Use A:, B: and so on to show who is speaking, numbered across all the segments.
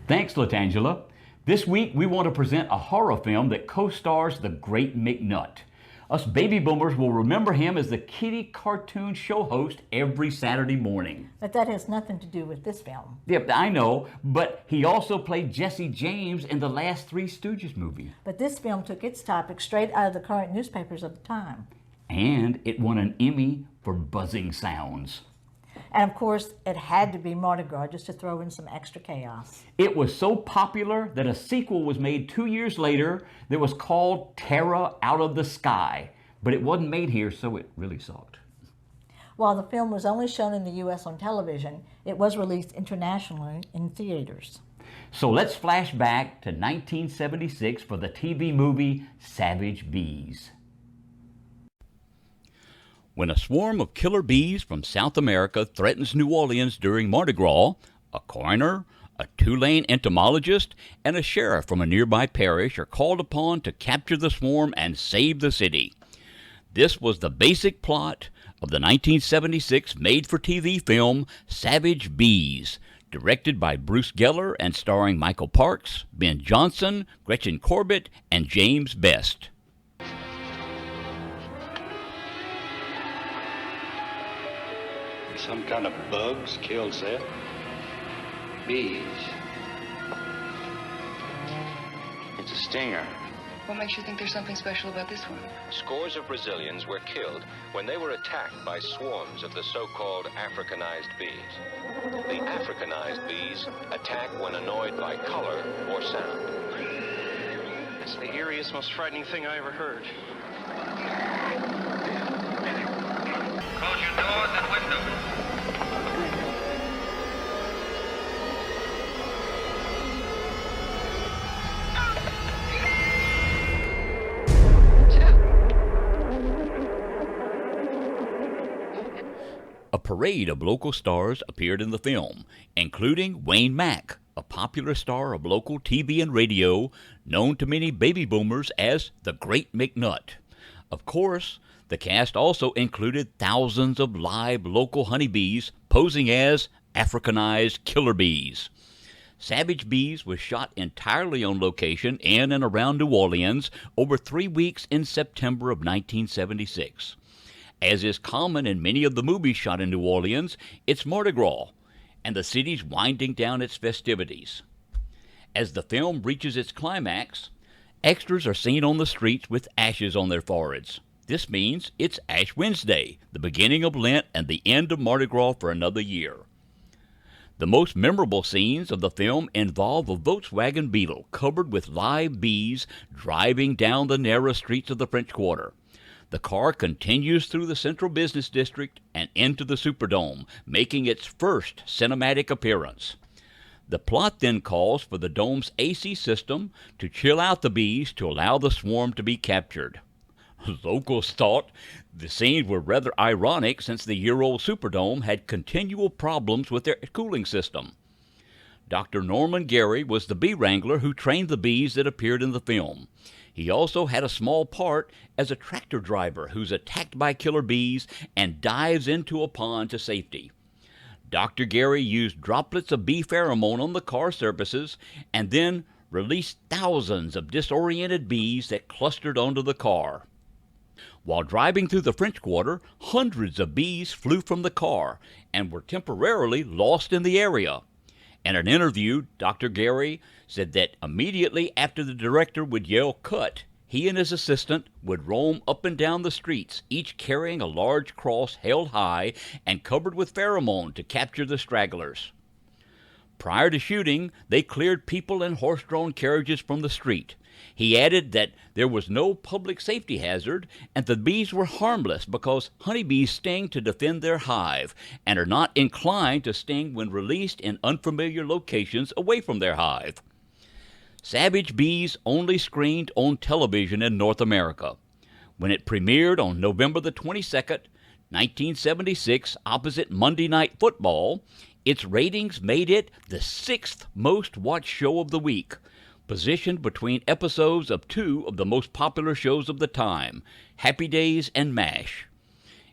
A: Thanks, Latangela. This week we want to present a horror film that co-stars the great McNutt. Us baby boomers will remember him as the kiddie cartoon show host every Saturday morning.
B: But that has nothing to do with this film.
A: Yep, I know, but he also played Jesse James in the last Three Stooges movie.
B: But this film took its topic straight out of the current newspapers of the time.
A: And it won an Emmy for buzzing sounds.
B: And of course, it had to be Mardi Gras just to throw in some extra chaos.
A: It was so popular that a sequel was made 2 years later that was called Terror Out of the Sky. But it wasn't made here, so it really sucked.
B: While the film was only shown in the U.S. on television, it was released internationally in theaters.
A: So let's flash back to 1976 for the TV movie Savage Bees. When a swarm of killer bees from South America threatens New Orleans during Mardi Gras, a coroner, a two-lane entomologist, and a sheriff from a nearby parish are called upon to capture the swarm and save the city. This was the basic plot of the 1976 made-for-TV film Savage Bees, directed by Bruce Geller and starring Michael Parks, Ben Johnson, Gretchen Corbett, and James Best.
C: Some kind of bugs killed Seth?
D: Bees. It's a stinger.
E: What makes you think there's something special about this one?
F: Scores of Brazilians were killed when they were attacked by swarms of the so-called Africanized bees. The Africanized bees attack when annoyed by color or sound.
C: It's the eeriest, most frightening thing I ever heard.
G: Close your doors and windows.
A: A parade of local stars appeared in the film, including Wayne Mack, a popular star of local TV and radio, known to many baby boomers as the Great McNutt. Of course, the cast also included thousands of live local honeybees posing as Africanized killer bees. Savage Bees was shot entirely on location in and around New Orleans over 3 weeks in September of 1976. As is common in many of the movies shot in New Orleans, it's Mardi Gras, and the city's winding down its festivities. As the film reaches its climax, extras are seen on the streets with ashes on their foreheads. This means it's Ash Wednesday, the beginning of Lent and the end of Mardi Gras for another year. The most memorable scenes of the film involve a Volkswagen Beetle covered with live bees driving down the narrow streets of the French Quarter. The car continues through the Central Business District and into the Superdome, making its first cinematic appearance. The plot then calls for the dome's AC system to chill out the bees to allow the swarm to be captured. Locals thought the scenes were rather ironic since the year-old Superdome had continual problems with their cooling system. Dr. Norman Gary was the bee wrangler who trained the bees that appeared in the film. He also had a small part as a tractor driver who's attacked by killer bees and dives into a pond to safety. Dr. Gary used droplets of bee pheromone on the car surfaces and then released thousands of disoriented bees that clustered onto the car. While driving through the French Quarter, hundreds of bees flew from the car and were temporarily lost in the area. In an interview, Dr. Gary said that immediately after the director would yell "cut," he and his assistant would roam up and down the streets, each carrying a large cross held high and covered with pheromone to capture the stragglers. Prior to shooting, they cleared people and horse-drawn carriages from the street. He added that there was no public safety hazard and the bees were harmless because honeybees sting to defend their hive and are not inclined to sting when released in unfamiliar locations away from their hive. Savage Bees only screened on television in North America. When it premiered on November the 22nd, 1976, opposite Monday Night Football, its ratings made it the 6th most watched show of the week, positioned between episodes of two of the most popular shows of the time, Happy Days and MASH.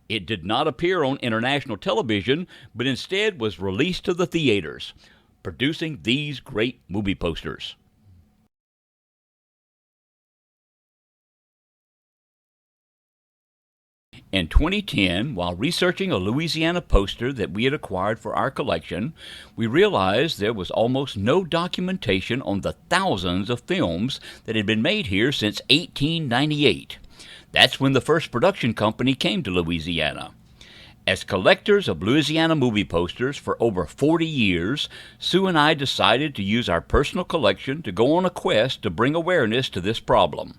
A: It did not appear on international television, but instead was released to the theaters. producing these great movie posters. In 2010, while researching a Louisiana poster that we had acquired for our collection, we realized there was almost no documentation on the thousands of films that had been made here since 1898. That's when the first production company came to Louisiana. As collectors of Louisiana movie posters for over 40 years, Sue and I decided to use our personal collection to go on a quest to bring awareness to this problem.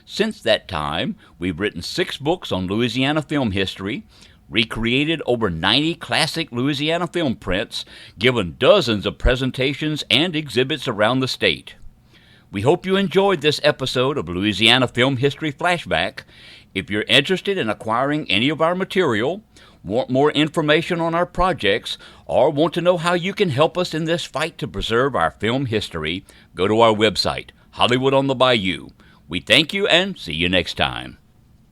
A: Since that time, we've written 6 books on Louisiana film history, recreated over 90 classic Louisiana film prints, given dozens of presentations and exhibits around the state. We hope you enjoyed this episode of Louisiana Film History Flashback. If you're interested in acquiring any of our material, want more information on our projects, or want to know how you can help us in this fight to preserve our film history, go to our website, Hollywood on the Bayou. We thank you and see you next time.